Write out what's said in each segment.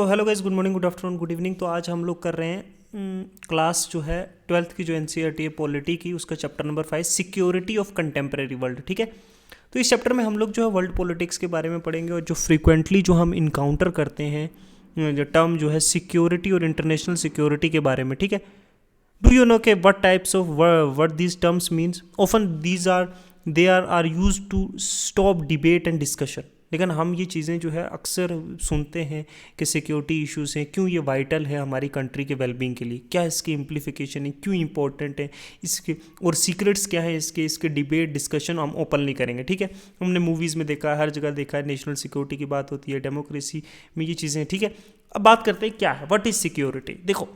तो hello guys, good morning, good afternoon, good evening. तो आज हम लोग कर रहे हैं क्लास जो है 12th की, जो एनसीईआरटी है पॉलिटी की, उसका chapter number 5 security of contemporary world. ठीक है, तो इस चैप्टर में हम लोग जो है वर्ल्ड पॉलिटिक्स के बारे में पढ़ेंगे और जो फ्रीक्वेंटली जो हम इनकाउंटर करते हैं जो टर्म जो है सिक्योरिटी और इंटरनेशनल सिक्योरिटी के बारे में। ठीक है, डू यू नो के what types of what these terms means? Often these are use to stop debate and discussion. लेकिन हम ये चीज़ें जो है अक्सर सुनते हैं कि सिक्योरिटी इश्यूज़ हैं, क्यों ये वाइटल है हमारी कंट्री के वेलबींग के लिए, क्या इसकी इम्प्लीफिकेशन है, क्यों इंपॉर्टेंट है इसके, और सीक्रेट्स क्या है इसके डिबेट डिस्कशन हम ओपनली करेंगे। ठीक है, हमने मूवीज़ में देखा है, हर जगह देखा है, नेशनल सिक्योरिटी की बात होती है, डेमोक्रेसी में ये चीज़ें। ठीक है, अब बात करते हैं क्या है, व्हाट इज़ सिक्योरिटी। देखो,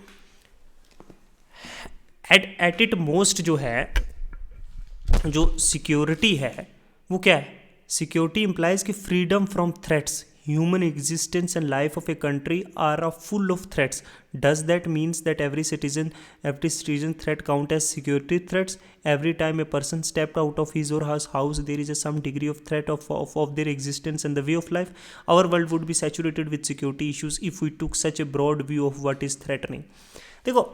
एट इट मोस्ट जो है, जो सिक्योरिटी है वो क्या है? सिक्योरिटी इंप्लाइज कि freedom from threats, human existence and life of a country are a full of threats. Does that means that every citizen threat count as security threats? Every time a person stepped out of his or her house there is some degree of threat of their existence and the way of life. Our world would be saturated with security issues if we took such a broad view of what is threatening. देखो,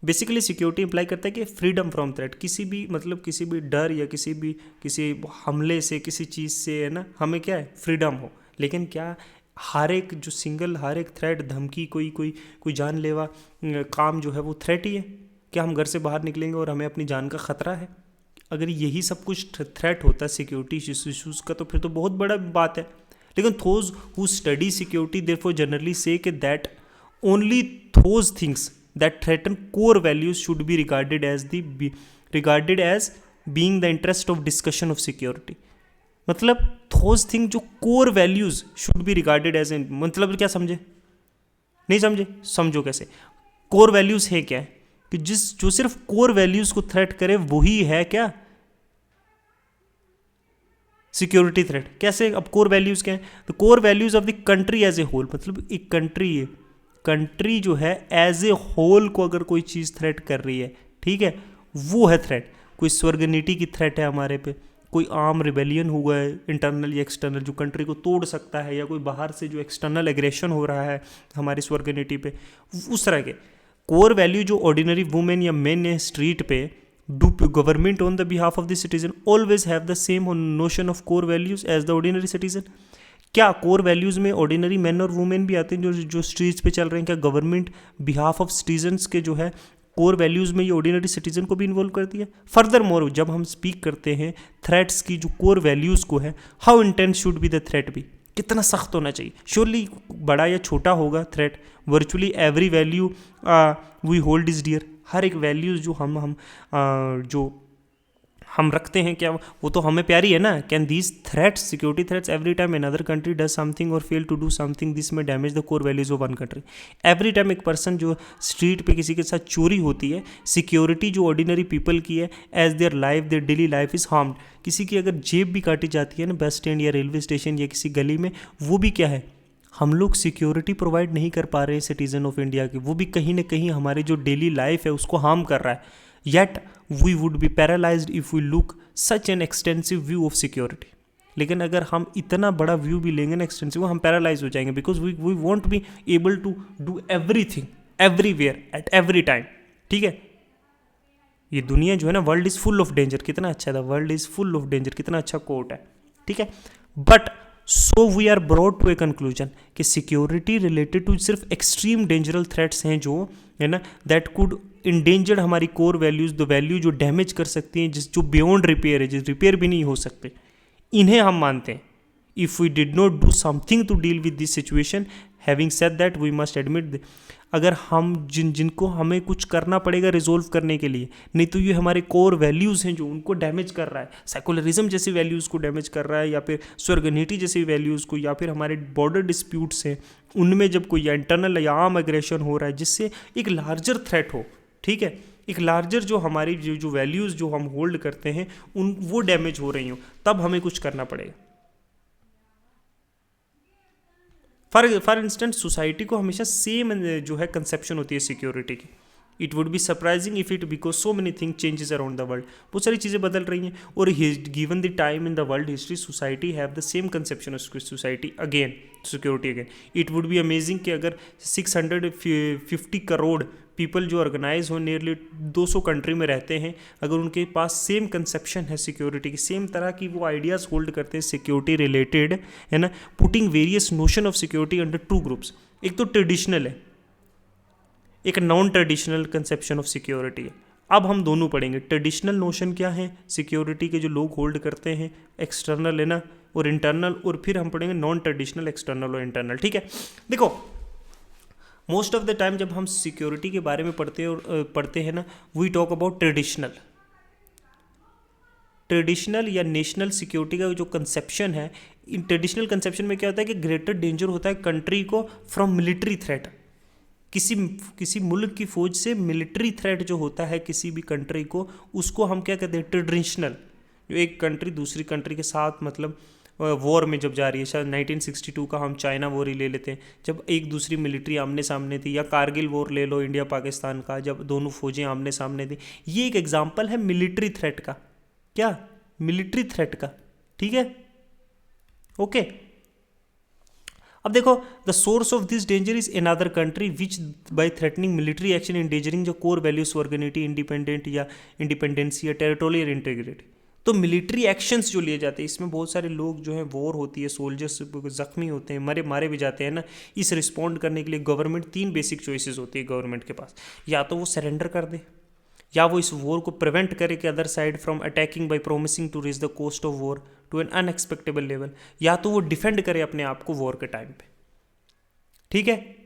basically security imply करता है कि freedom from threat, किसी भी मतलब किसी भी डर या किसी हमले से, किसी चीज़ से, है ना, हमें क्या है, फ्रीडम हो। लेकिन क्या हर एक थ्रेट, धमकी, कोई जानलेवा काम जो है वो थ्रेट ही है? क्या हम घर से बाहर निकलेंगे और हमें अपनी जान का खतरा है? अगर यही सब कुछ थ्रेट होता है सिक्योरिटी इशूज़ का, तो फिर तो बहुत बड़ा बात है। लेकिन those who study security therefore generally say that only those things that threaten core values should be regarded as being the interest of discussion of security. मतलब those things जो core values should be regarded as, मतलब क्या समझे? नहीं समझे? समझो कैसे। core values है क्या? कि जो सिर्फ core values को थ्रेट करे वही है क्या सिक्योरिटी थ्रेट? कैसे? अब कोर वैल्यूज़ क्या है? तो core values of the country as a whole, मतलब एक कंट्री जो है एज ए होल को अगर कोई चीज़ थ्रेट कर रही है, ठीक है, वो है थ्रेट। कोई स्वर्गनीति की थ्रेट है हमारे पे, कोई आर्म रिबेलियन हुआ है इंटरनल या एक्सटर्नल जो कंट्री को तोड़ सकता है, या कोई बाहर से जो एक्सटर्नल एग्रेशन हो रहा है हमारी स्वर्गनीति पे, उस तरह के कोर वैल्यू जो ऑर्डिनरी वुमेन या मेन है स्ट्रीट पे, do government on the behalf of the citizen always have the same notion of core values as the ordinary citizen? क्या कोर वैल्यूज़ में ऑर्डिनरी मैन और वुमेन भी आते हैं जो स्ट्रीट्स पे चल रहे हैं? क्या गवर्नमेंट बिहाफ ऑफ सिटीजन्स के जो है कोर वैल्यूज़ में ये ऑर्डिनरी सिटीजन को भी इन्वॉल्व करती है? फर्दर मोर, जब हम स्पीक करते हैं थ्रेट्स की जो कोर वैल्यूज़ को है, how intense should be the threat be? कितना सख्त होना चाहिए? श्योरली बड़ा या छोटा होगा threat, virtually every value we hold is dear. हर एक वैल्यूज़ जो हम रखते हैं, क्या वो तो हमें प्यारी है ना? Can these threats, security threats, every time another country does something or fail to do something, this may damage the core values of one country. Every time एक पर्सन जो स्ट्रीट पे किसी के साथ चोरी होती है, सिक्योरिटी जो ऑर्डिनरी पीपल की है, as their daily life is harmed. किसी की अगर जेब भी काटी जाती है ना बस स्टैंड या रेलवे स्टेशन या किसी गली में, वो भी क्या है, हम लोग सिक्योरिटी प्रोवाइड नहीं कर पा रहे हैं सिटीजन ऑफ इंडिया की, वो भी कहीं ना कहीं हमारी जो डेली लाइफ है उसको हार्म कर रहा है। Yet we would be paralysed if we look such an extensive view of security. लेकिन अगर हम इतना बड़ा व्यू भी लेंगे ना एक्सटेंसिव, हम पैरालाइज हो जाएंगे, because we won't be able to do everything everywhere at every time. ठीक है, ये दुनिया जो है ना, world is full of danger, कितना अच्छा था, world is full of danger, कितना अच्छा कोट है। ठीक है, but so we are brought to a conclusion कि सिक्योरिटी रिलेटेड टू सिर्फ एक्सट्रीम डेंजरल थ्रेट्स हैं जो है ना, दैट कुड इंडेंजर्ड हमारी कोर वैल्यूज, द वैल्यू जो डैमेज कर सकती हैं, जो बियॉन्ड रिपेयर है, जिस रिपेयर भी नहीं हो सकते, इन्हें हम मानते हैं। If we did not do something to deal with this situation, having said that we must admit, अगर हम जिनको हमें कुछ करना पड़ेगा रिजोल्व करने के लिए, नहीं तो ये हमारे कोर वैल्यूज़ हैं जो उनको डैमेज कर रहा है, सेकुलरिज्म जैसी वैल्यूज़ को डैमेज कर रहा है, या फिर स्वर्गनीति जैसी वैल्यूज़ को, या फिर हमारे बॉर्डर डिस्प्यूट्स हैं उनमें जब कोई इंटरनल या आर्म एग्रेशन हो रहा है जिससे एक लार्जर थ्रेट हो, ठीक है, एक लार्जर जो हमारी जो वैल्यूज़ जो हम होल्ड करते हैं वो डैमेज हो रही हो, तब हमें कुछ करना पड़ेगा। फॉर इंस्टेंस सोसाइटी को हमेशा सेम जो है कंसेप्शन होती है सिक्योरिटी की, it would be surprising if it because so many thing changes around the world, बहुत सारी चीज़ें बदल रही हैं, और given the time in the world history society have the same conception of society again, security again. It would be amazing कि अगर 650 crore people जो ऑर्गेनाइज हो नियरली 200 कंट्री में रहते हैं, अगर उनके पास सेम कंसेप्शन है सिक्योरिटी की, सेम तरह की वो आइडियाज़ होल्ड करते हैं सिक्योरिटी रिलेटेड, है ना, putting various notion of security under two groups. एक तो ट्रेडिशनल है, एक non traditional conception of security है। अब हम दोनों पढ़ेंगे। ट्रेडिशनल नोशन क्या है सिक्योरिटी के जो लोग होल्ड करते हैं, एक्सटर्नल है ना, और इंटरनल, और फिर हम पढ़ेंगे नॉन ट्रेडिशनल, एक्सटर्नल और इंटरनल। ठीक है, देखो मोस्ट ऑफ द टाइम जब हम सिक्योरिटी के बारे में पढ़ते हैं ना, वी टॉक अबाउट ट्रेडिशनल या नेशनल सिक्योरिटी का जो कंसेप्शन है, इन ट्रेडिशनल कंसेप्शन में क्या होता है कि ग्रेटर डेंजर होता है कंट्री को फ्रॉम मिलिट्री थ्रेट। किसी मुल्क की फौज से मिलिट्री थ्रेट जो होता है किसी भी कंट्री को, उसको हम क्या कहते हैं, ट्रेडिशनल। जो एक कंट्री दूसरी कंट्री के साथ मतलब वॉर में जब जा रही है, शायद 1962 का हम चाइना वॉर ही ले लेते हैं, जब एक दूसरी मिलिट्री आमने सामने थी, या कारगिल वॉर ले लो इंडिया पाकिस्तान का, जब दोनों फौजें आमने सामने थी, ये एक एग्जाम्पल है मिलिट्री थ्रेट का। क्या? मिलिट्री थ्रेट का। ठीक है, ओके। अब देखो, the source of this danger is another country which bye threatening military action endangering जो कोर वैल्यूज सॉवर्निटी, इंडिपेंडेंसी या टेरिटोरियल इंटीग्रिटी। तो मिलिट्री एक्शंस जो लिए जाते हैं, इसमें बहुत सारे लोग जो हैं, वॉर होती है, सोल्जर्स जख्मी होते हैं, मारे भी जाते हैं ना। इस रिस्पॉन्ड करने के लिए गवर्नमेंट 3 बेसिक चॉइसेस होती है गवर्नमेंट के पास। या तो वो सरेंडर कर दे, या वो इस वॉर को प्रिवेंट करे कि other side from attacking by promising to raise the cost of war to an unexpectable level, या तो वो डिफेंड करे अपने आप को वॉर के टाइम पे। ठीक है,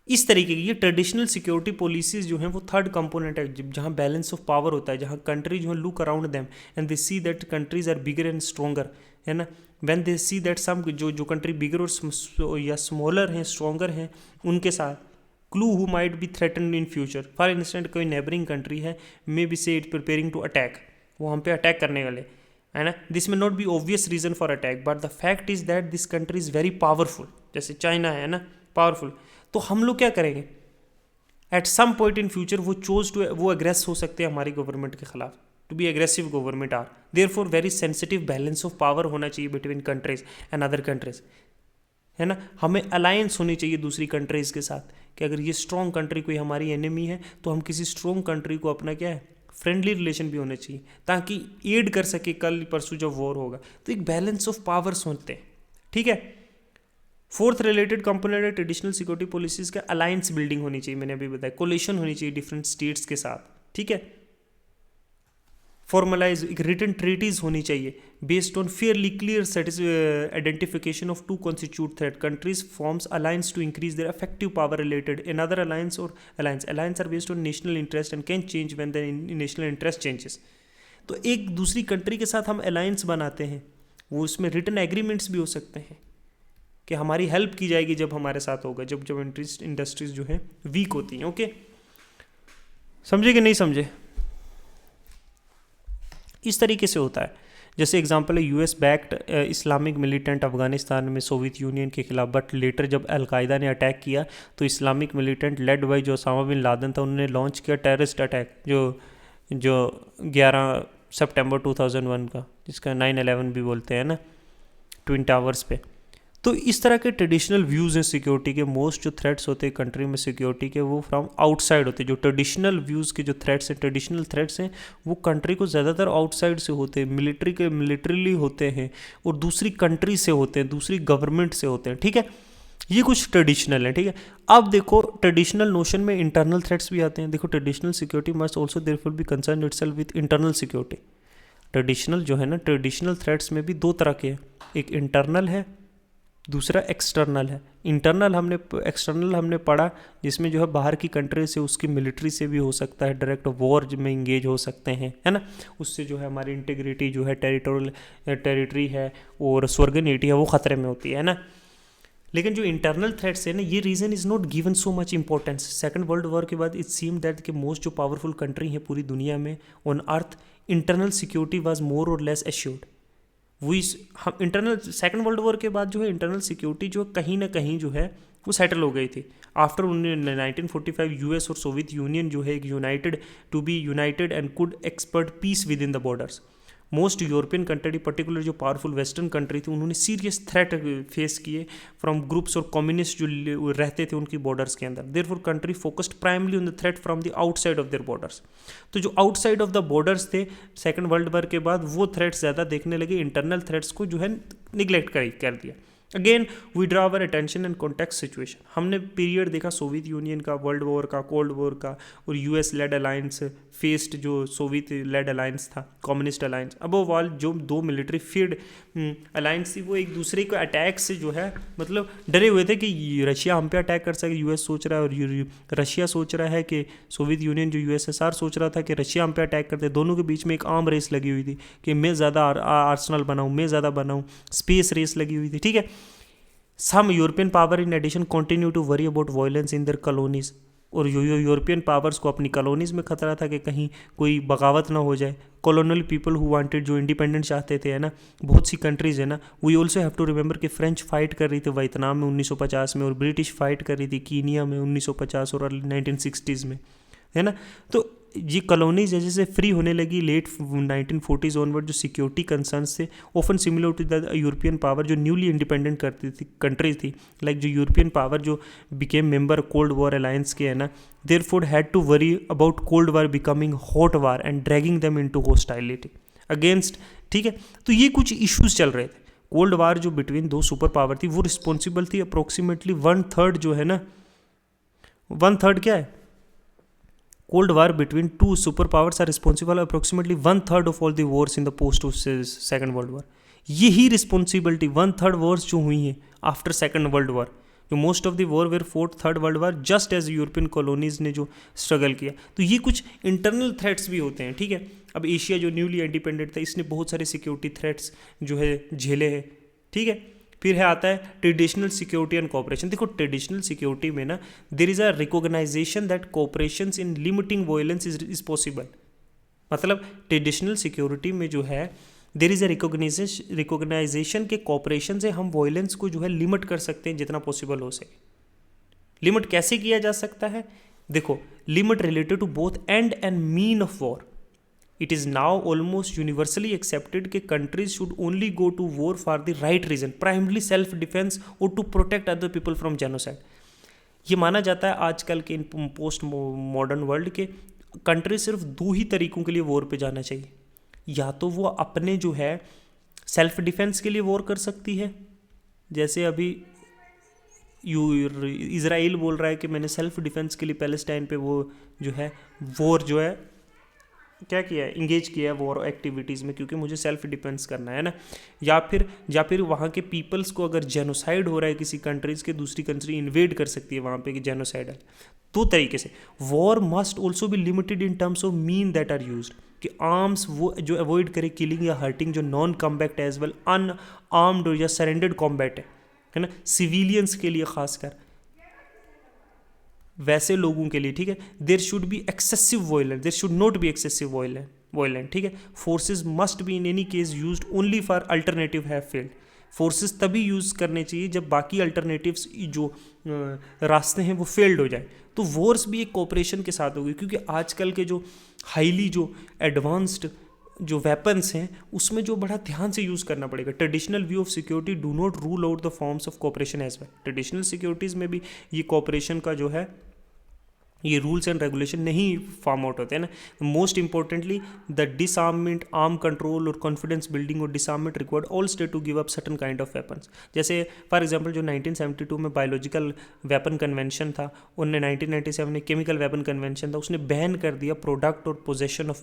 इस तरीके की ये ट्रेडिशनल सिक्योरिटी पॉलिसीज जो हैं वो थर्ड कंपोनेंट है, जहाँ बैलेंस ऑफ पावर होता है, जहाँ कंट्री जो है look around them and they see that countries are bigger and stronger, है ना। When they see that some जो कंट्री बिगर और या स्मॉलर हैं, स्ट्रॉन्गर हैं, उनके साथ clue who might be threaten in future. For instant कोई नेबरिंग कंट्री है, मे बी से इट प्रिपेयरिंग टू अटैक, वो हम पे अटैक करने वाले, है ना। This may not be obvious reason for attack, but the fact is that this country is very powerful, जैसे चाइना है ना, पावरफुल। तो हम लोग क्या करेंगे, at some point in future वो अग्रेस हो सकते हैं हमारी गवर्नमेंट के खिलाफ, to be aggressive government are, therefore very sensitive balance of power होना चाहिए between countries and other countries, है ना। हमें अलायंस होनी चाहिए दूसरी कंट्रीज के साथ, कि अगर ये स्ट्रॉन्ग कंट्री कोई हमारी एनिमी है, तो हम किसी स्ट्रॉन्ग कंट्री को अपना क्या है, फ्रेंडली रिलेशन भी होने चाहिए, ताकि एड कर सके कल परसों जब वॉर होगा। तो एक बैलेंस ऑफ पावर्स होते हैं। ठीक है, फोर्थ रिलेटेड कंपोनेंट है ट्रेडिशनल सिक्योरिटी पॉलिसीज का अलायंस बिल्डिंग होनी चाहिए, मैंने अभी बताया, कोलिशन होनी चाहिए डिफरेंट स्टेट्स के साथ। ठीक है, फॉर्मलाइज एक रिटन ट्रीटीज होनी चाहिए based on fairly clear identification of to constitute threat, countries forms alliance to increase their effective power related another alliance और alliance are based on national interest and can change when the national interest changes. तो एक दूसरी country के साथ हम alliance बनाते हैं, वो उसमें रिटन एग्रीमेंट्स भी हो सकते हैं कि हमारी हेल्प की जाएगी जब हमारे साथ होगा, जब इंडस्ट्रीज जो है वीक होती हैं। ओके, समझे कि नहीं समझे? इस तरीके से होता है। जैसे एग्जांपल है US backed Islamic militant Afghanistan में सोवियत यूनियन के खिलाफ, बट लेटर जब अलकायदा ने अटैक किया तो इस्लामिक मिलिटेंट लेड बाई जो ओसामा बिन लादेन था, उन्होंने लॉन्च किया टेररिस्ट अटैक जो 11 सितंबर 2001 का, जिसका 9/11 भी बोलते हैं ना, ट्विन टावर्स पे। तो इस तरह के ट्रेडिशनल व्यूज़ हैं सिक्योरिटी के। मोस्ट जो थ्रेट्स होते हैं कंट्री में सिक्योरिटी के, वो फ्रॉम आउटसाइड होते हैं। जो ट्रेडिशनल व्यूज़ के जो थ्रेट्स हैं, ट्रेडिशनल थ्रेट्स हैं, वो कंट्री को ज़्यादातर आउटसाइड से होते हैं, मिलिट्रीली होते हैं, और दूसरी कंट्री से होते हैं, दूसरी गवर्नमेंट से होते हैं। ठीक है, ये कुछ ट्रेडिशनल है। ठीक है, अब देखो ट्रेडिशनल नोशन में इंटरनल थ्रेट्स भी आते हैं। देखो, traditional security must also therefore be concern itself with internal security. Traditional जो है ना, ट्रेडिशनल थ्रेट्स में भी 2 तरह के हैं, एक इंटरनल है, दूसरा एक्सटर्नल है। एक्सटर्नल हमने पढ़ा, जिसमें जो है बाहर की कंट्री से, उसकी मिलिट्री से भी हो सकता है, डायरेक्ट वॉर में इंगेज हो सकते हैं, है ना। उससे जो है हमारी इंटीग्रिटी जो है, टेरिटरी है और सॉवर्निटी है, वो खतरे में होती है ना। लेकिन जो इंटरनल थ्रेट्स है ना, ये reason is not given so much importance. Second world war के बाद इट सीम दैट कि मोस्ट जो पावरफुल कंट्री है पूरी दुनिया में on earth, internal security was more और लेस एश्योर्ड। वही हम इंटरनल सेकेंड वर्ल्ड वॉर के बाद जो है इंटरनल सिक्योरिटी जो कहीं ना कहीं जो है वो सेटल हो गई थी। आफ्टर 1945 यूएस और सोवियत यूनियन जो है एक United and could expert peace with in the borders. Most European country particular जो पावरफुल वेस्टर्न कंट्री थी उन्होंने सीरियस थ्रेट फेस किए फ्रॉम ग्रुप्स और कम्युनिस्ट जो रहते थे उनकी बॉर्डर्स के अंदर। Therefore country focused primarily on the threat from the outside of their borders. तो जो आउटसाइड ऑफ द बॉर्डर्स थे सेकेंड वर्ल्ड वॉर के बाद वो थ्रेट्स ज़्यादा देखने लगे, इंटरनल थ्रेट्स को जो है निगलेक्ट कर दिया। Again we draw our attention and context situation. हमने पीरियड देखा सोवियत यूनियन का, वर्ल्ड वॉर का, कोल्ड वॉर का, और यूएस लेड अलायंस फेस्ड जो सोवियत लेड अलायंस था, कम्युनिस्ट अलायंस। अब वो जो दो मिलिट्री फील्ड अलायंस थी वो एक दूसरे के अटैक से जो है मतलब डरे हुए थे कि रशिया हम पे अटैक कर सके। यूएस सोच रहा है और रशिया सोच रहा है कि सोवियत यूनियन जो यूएसएसआर सोच रहा था कि रशिया हम पे अटैक करते। दोनों के बीच में एक आर्म रेस लगी हुई थी कि मैं ज़्यादा आर्सनल बनाऊँ, मैं ज़्यादा बनाऊँ, स्पेस रेस लगी हुई थी, ठीक है। Some European power in addition continue to worry about violence in their colonies। और यूरोपियन पावर्स को अपनी कॉलोनीज़ में खतरा था कि कहीं कोई बगावत ना हो जाए। कॉलोनल पीपल हु वांटेड, जो इंडिपेंडेंट चाहते थे, है ना, बहुत सी कंट्रीज़ है ना। We also have to remember कि फ्रेंच फाइट कर रही थी वियतनाम में 1950 में, और ब्रिटिश फाइट कर रही थी कीनिया में 1950 और अर्ली 1960s में, है ना। तो ये कॉलोनीज जैसे फ्री होने लगी लेट 1940s ऑनवर्ड, जो सिक्योरिटी कंसर्न्स थे often similar to the European power जो न्यूली इंडिपेंडेंट करती थी कंट्री थी, लाइक जो यूरोपियन पावर जो became member cold war alliance के, है ना, therefore had to worry about cold war becoming hot war and dragging them into hostility against, ठीक है। तो ये कुछ इश्यूज चल रहे थे। कोल्ड वॉर जो बिटवीन दो सुपर पावर थी वो रिस्पॉन्सिबल थी अप्रोक्सीमेटली 1/3 जो है ना, 1/3 क्या है, Cold War between two superpowers are responsible approximately 1/3 of all the wars in the post of Second World War। यही रिस्पॉन्सिबिलिटी 1/3 वॉर्स जो हुई हैं आफ्टर सेकेंड वर्ल्ड वॉर, जो most of the war were fought third world war just as European colonies ने जो struggle किया। तो ये कुछ इंटरनल थ्रेट्स भी होते हैं, ठीक है। अब एशिया जो न्यूली इंडिपेंडेंट था इसने बहुत सारे सिक्योरिटी थ्रेट्स जो है झेले हैं, ठीक है। फिर है आता है ट्रेडिशनल सिक्योरिटी एंड कोऑपरेशन। देखो ट्रेडिशनल सिक्योरिटी में ना there is a recognisation that cooperation in limiting violence is possible. मतलब ट्रेडिशनल सिक्योरिटी में जो है देयर इज़ अ रिकॉग्नाइजेशन के कोऑपरेशन से हम वायलेंस को जो है लिमिट कर सकते हैं जितना पॉसिबल हो सके। लिमिट कैसे किया जा सकता है? देखो, limit related to both and and mean of war. It is now almost universally accepted कि countries should only go to war for the right reason, primarily self defense or to protect other people from genocide। ये माना जाता है आजकल के इन post modern world के country सिर्फ दो ही तरीकों के लिए वॉर पे जाना चाहिए। या तो वो अपने जो है सेल्फ डिफेंस के लिए वॉर कर सकती है, जैसे अभी इज़राइल बोल रहा है कि मैंने सेल्फ डिफेंस के लिए पैलेस्टाइन पे वो जो है वॉर जो है क्या किया है, इंगेज किया है वॉर एक्टिविटीज़ में, क्योंकि मुझे सेल्फ डिफेंस करना है ना। या फिर वहाँ के पीपल्स को अगर जेनोसाइड हो रहा है किसी कंट्रीज़ के, दूसरी कंट्री इन्वेड कर सकती है वहाँ पे कि जेनोसाइडल। दो तरीके से war must also be limited in terms of mean that are used, कि आर्म्स वो जो अवॉइड करे किलिंग या हर्टिंग जो non combat as well unarmed या सरेंडर्ड कॉम्बैट है ना, सिविलियंस के लिए खासकर वैसे लोगों के लिए, ठीक है। There should be excessive violent, there should not be excessive violent, ठीक है। Forces must be in any case used only for alternative have failed. Forces तभी यूज़ करने चाहिए जब बाकी अल्टरनेटिव्स जो रास्ते हैं वो फेल्ड हो जाए। तो वॉर्स भी एक कोऑपरेशन के साथ होगी, क्योंकि आजकल के जो हाईली जो एडवांस्ड जो वेपन्स हैं उसमें जो बड़ा ध्यान से यूज़ करना पड़ेगा। Traditional view of security do not rule out the forms of cooperation as well. Traditional securities में भी ये कोऑपरेशन का जो है ये रूल्स एंड रेगुलेशन नहीं फॉर्म आउट होते हैं ना। Most importantly the disarmament, arm control और कॉन्फिडेंस बिल्डिंग और disarmament required all state to give up certain kind of weapons. जैसे फॉर एग्जांपल जो 1972 में बायोलॉजिकल वेपन कन्वेंशन था, उनने 1997 में केमिकल वेपन कन्वेंशन था, उसने बैन कर दिया प्रोडक्ट और पोजेशन ऑफ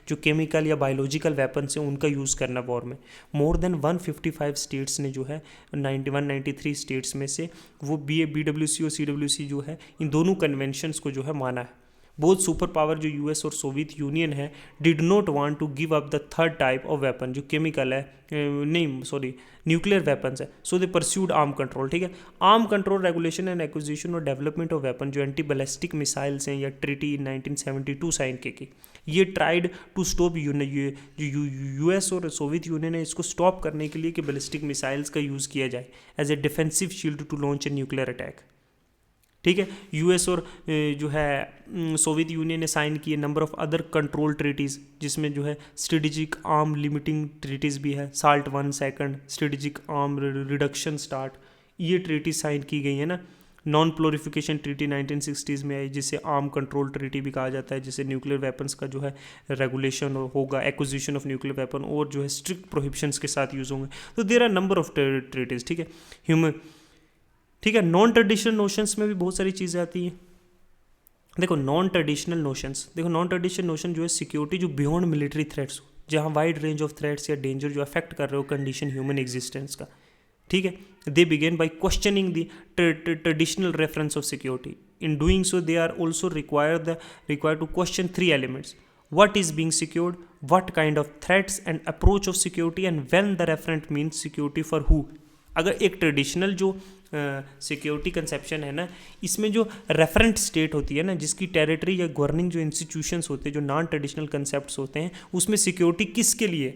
जो केमिकल या बायोलॉजिकल वेपन्स हैं उनका यूज़ करना वॉर में। मोर देन 155 स्टेट्स ने जो है 193 स्टेट्स में से वो BWC और CWC जो है इन दोनों कन्वेंशंस को जो है माना है। बोथ सुपर पावर जो यूएस और सोवियत यूनियन है did not want to give up the third type of weapon जो केमिकल है, नहीं सॉरी न्यूक्लियर वेपन्स है, so they pursued arm control. ठीक है, arm control regulation and acquisition और डेवलपमेंट ऑफ वेपन जो एंटी बैलिस्टिक मिसाइल्स हैं या ट्रीटी 1972 साइन की ये ट्राइड टू स्टॉप यूएस और सोवियत यूनियन ने इसको स्टॉप करने के लिए कि बैलिस्टिक मिसाइल्स का यूज़ किया जाए as a defensive shield to launch a nuclear attack. ठीक है, यूएस और जो है सोवियत यूनियन ने साइन किए number of other control treaties जिसमें जो है स्ट्रेटेजिक आर्म लिमिटिंग ट्रीटीज़ भी है, SALT 1 second, strategic arm reduction start, ये ट्रीटी साइन की गई है ना। नॉन प्लोरिफिकेशन ट्रीटी 1960s में आई जिसे आर्म कंट्रोल ट्रीटी भी कहा जाता है, जिसे न्यूक्लियर वेपन्स का जो है रेगुलेशन होगा, एक्विजिशन ऑफ न्यूक्लियर वेपन और जो है स्ट्रिक्ट प्रोहिबिशंस के साथ यूज़ होंगे। तो there are number of treaties. ठीक है, ठीक है, नॉन ट्रेडिशनल नोशंस में भी बहुत सारी चीज़ें आती हैं। देखो नॉन ट्रेडिशनल नोशन जो है सिक्योरिटी जो बियॉन्ड मिलिट्री थ्रेट्स हो, जहाँ वाइड रेंज ऑफ थ्रेट्स या डेंजर जो अफेक्ट कर रहे हो कंडीशन ह्यूमन एग्जिस्टेंस का। ठीक है, they began by questioning the traditional reference of security. In doing so they are also require to question 3 elements: what is being secured, what kind of threats and approach of security, and when the referent means security for who। अगर एक traditional जो security conception है ना, इसमें जो referent state होती है ना, जिसकी टेरिटरी या गवर्निंग जो इंस्टीट्यूशंस होते हैं, जो नॉन ट्रेडिशनल कंसेप्ट्स होते हैं, उसमें सिक्योरिटी किसके लिए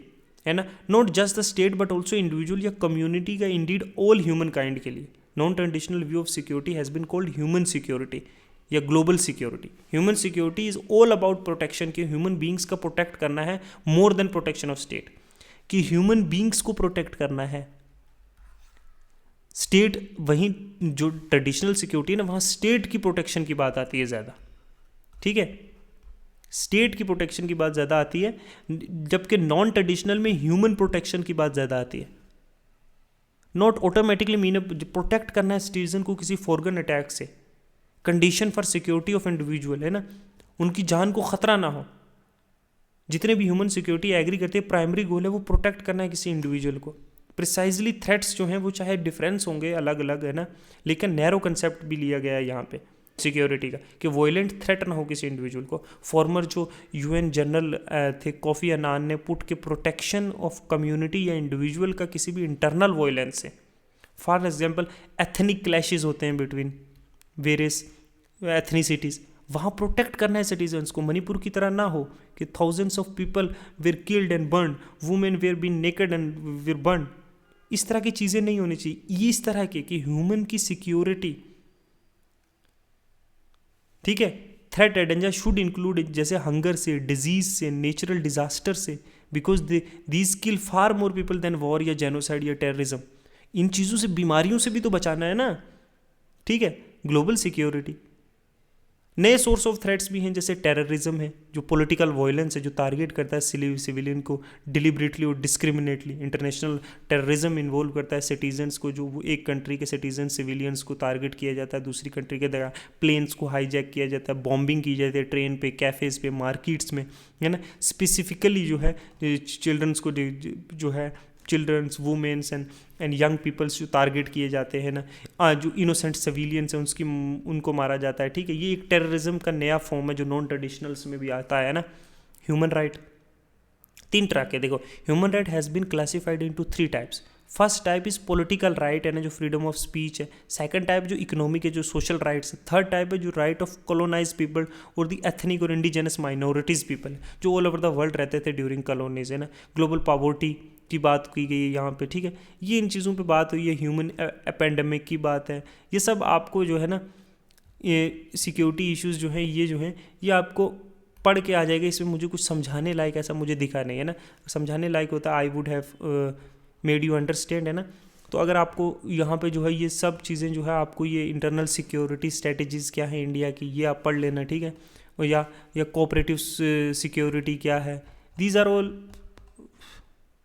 है ना, not just the state but also individual या कम्युनिटी का, इंडीड ऑल ह्यूमन काइंड के लिए। Non traditional view of security has been called human security या global security. Human security is all about protection के ह्यूमन बींग्स का protect करना है more than protection of state, कि human beings को protect करना है। स्टेट वहीं जो ट्रेडिशनल सिक्योरिटी है ना, वहाँ स्टेट की प्रोटेक्शन की बात आती है ज़्यादा। ठीक है, स्टेट की प्रोटेक्शन की बात ज़्यादा आती है, जबकि नॉन ट्रेडिशनल में ह्यूमन प्रोटेक्शन की बात ज़्यादा आती है। नॉट ऑटोमेटिकली मीन प्रोटेक्ट करना है सिटीजन को किसी फॉरगन अटैक से। Condition for security of individual है ना, उनकी जान को खतरा ना हो। जितने भी ह्यूमन सिक्योरिटी एग्री करते हैं, प्राइमरी गोल है वो प्रोटेक्ट करना है किसी इंडिविजुअल को। प्रिसाइजली थ्रेट्स जो हैं वो चाहे डिफरेंस होंगे, अलग अलग है ना, लेकिन नैरो कंसेप्ट भी लिया गया है यहाँ पे सिक्योरिटी का, कि वॉयलेंट थ्रेट ना हो किसी इंडिविजुअल को। फॉर्मर जो यूएन जनरल थे कोफी अन्नान ने पुट के प्रोटेक्शन ऑफ कम्युनिटी या इंडिविजुअल का किसी भी इंटरनल वॉयलेंस से। फॉर एग्जांपल एथनिक क्लैशेस होते हैं बिटवीन वेरियस एथनिसिटीज़, वहाँ प्रोटेक्ट करना है सिटीजन्स को। मणिपुर की तरह ना हो कि thousands of people were killed and burn, women were been naked and were burn. इस तरह की चीज़ें नहीं होनी चाहिए। ये इस तरह के कि ह्यूमन की सिक्योरिटी, ठीक है, थ्रेट एडेंजर शुड इंक्लूड जैसे हंगर से, डिजीज से, नेचुरल डिजास्टर से, because these kill far more people than war या जेनोसाइड या टेररिज्म। इन चीज़ों से, बीमारियों से भी तो बचाना है ना। ठीक है, ग्लोबल सिक्योरिटी। नए सोर्स ऑफ थ्रेट्स भी हैं जैसे टेररिज्म है, जो पॉलिटिकल वायलेंस है, जो टारगेट करता है सिविलियन को डिलिबरेटली और डिस्क्रिमिनेटली। इंटरनेशनल टेररिज्म इन्वॉल्व करता है सिटीजन्स को, जो एक कंट्री के सिटीजन सिविलियंस को टारगेट किया जाता है, दूसरी कंट्री के द्वारा प्लेन्स को हाईजैक किया जाता है, बॉम्बिंग की जाती है ट्रेन पे, कैफ़ेज़ पे, मार्केट्स में, है ना। स्पेसिफिकली जो है चिल्ड्रंस को जो है childrens, womens and young peoples जो टारगेट किए जाते हैं ना, जो इनोसेंट सिविलियंस हैं उनको मारा जाता है। ठीक है, ये एक टेररिज्म का नया फॉर्म है जो नॉन ट्रेडिशनल्स में भी आता है ना। ह्यूमन राइट 3 तरह के, देखो human right has been classified into 3 types. First type is political right है ना, जो फ्रीडम ऑफ स्पीच है। सेकंड टाइप जो इकोनॉमिक है, जो सोशल राइट्स है। थर्ड टाइप है जो राइट ऑफ कॉलोनाइज पीपल और दी एथनिक और इंडिजिनस माइनॉरिटीज़ पीपल है, जो ऑल ओवर द वर्ल्ड रहते थे ड्यूरिंग कॉलोनीज, है ना। ग्लोबल पॉवर्टी की बात की गई है यहाँ पे। ठीक है, ये इन चीज़ों पे बात हुई है। ह्यूमन एपेंडेमिक की बात है। ये सब आपको जो है ना, ये सिक्योरिटी इश्यूज जो हैं, ये जो हैं ये आपको पढ़ के आ जाएगा। इसमें मुझे कुछ समझाने लायक ऐसा मुझे दिखा नहीं है ना। समझाने लायक होता है I would have made you understand, है ना। तो अगर आपको यहाँ पे जो है ये सब चीज़ें जो है, आपको ये इंटरनल सिक्योरिटी स्ट्रेटजीज़ क्या है इंडिया की, ये आप पढ़ लेना। ठीक है, या कोऑपरेटिव सिक्योरिटी क्या है। These are all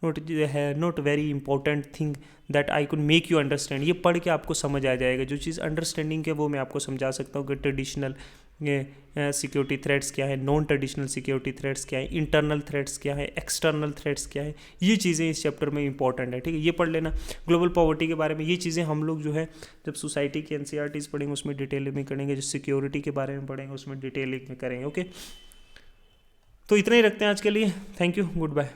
not very important thing that I could make you understand. ये पढ़ के आपको समझ आ जाएगा। जो चीज़ अंडरस्टैंडिंग है वो मैं आपको समझा सकता हूँ कि ट्रेडिशनल सिक्योरिटी थ्रेट्स क्या है, नॉन ट्रेडिशनल सिक्योरिटी थ्रेट्स क्या है, इंटरनल थ्रेट्स क्या है, एक्सटर्नल थ्रेट्स क्या है। ये चीज़ें इस चैप्टर में इंपॉर्टेंट है, ठीक है। ये पढ़ लेना। ग्लोबल पॉवर्टी के बारे में ये चीज़ें हम लोग जो है जब सोसाइटी के एनसीईआरटीज़ पढ़ेंगे उसमें डिटेलिंग में करेंगे, जो सिक्योरिटी के बारे में पढ़ेंगे उसमें डिटेलिंग में करेंगे। ओके, तो इतना ही रखते हैं आज के लिए। Thank you, good bye.